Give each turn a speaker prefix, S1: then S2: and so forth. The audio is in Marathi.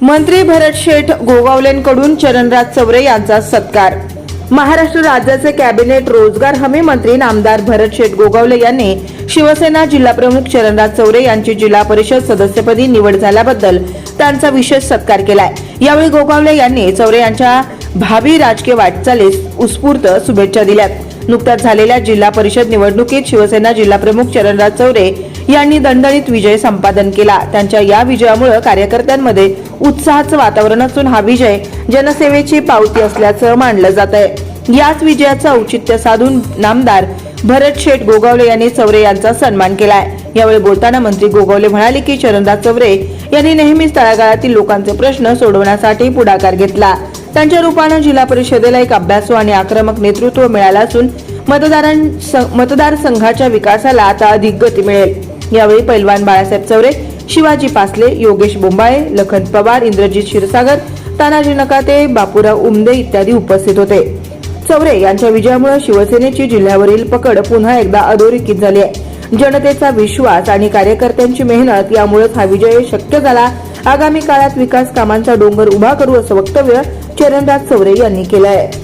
S1: मंत्री भरत शेठ गोगावलेंकडून चरणराज चौरे यांचा सत्कार। महाराष्ट्र राज्याचे कॅबिनेट रोजगार हमी मंत्री नामदार भरत शेठ गोगावले यांनी शिवसेना जिल्हाप्रमुख चरणराज चौरे यांची जिल्हा परिषद सदस्यपदी निवड झाल्याबद्दल त्यांचा विशेष सत्कार केलाय। यावेळी गोगावले यांनी चौरे यांच्या भावी राजकीय वाटचालीस उत्स्फूर्त शुभेच्छा दिल्यात। नुकत्याच झालेल्या जिल्हा परिषद निवडणुकीत शिवसेना जिल्हाप्रमुख चरणराज चौरे यांनी दणदणीत विजय संपादन केला। त्यांच्या या विजयामुळे कार्यकर्त्यांमध्ये उत्साहाचं वातावरण असून हा विजय जनसेवेची पावती असल्याचं मानलं जात आहे। याच विजयाचं औचित्य साधून नामदार भरत शेठ गोगावले यांनी चौरे यांचा सन्मान केलाय। यावेळी बोलताना मंत्री गोगावले म्हणाले की चरणराज चौरे यांनी नेहमीच तळागाळातील लोकांचे प्रश्न सोडवण्यासाठी पुढाकार घेतला। त्यांच्या रूपाने जिल्हा परिषदेला एक अभ्यासू आणि आक्रमक नेतृत्व मिळालं असून मतदारसंघाच्या विकासाला आता अधिक गती मिळेल। यावेळी पैलवान बाळासाहेब चौरे, शिवाजी पासले, योगेश बोंबाळे, लखन पवार, इंद्रजित क्षीरसागर, तानाजी नकाते, बापूराव उमदे इत्यादी उपस्थित होते। चौरे यांच्या विजयामुळे शिवसेनेची जिल्ह्यावरील पकड पुन्हा एकदा अधोरेखित झाली आहे। जनतेचा विश्वास आणि कार्यकर्त्यांची मेहनत यामुळे हा विजय शक्य झाला। आगामी काळात विकास कामांचा डोंगर उभा करू असं वक्तव्य चरणराज चौरे यांनी केलं आहे।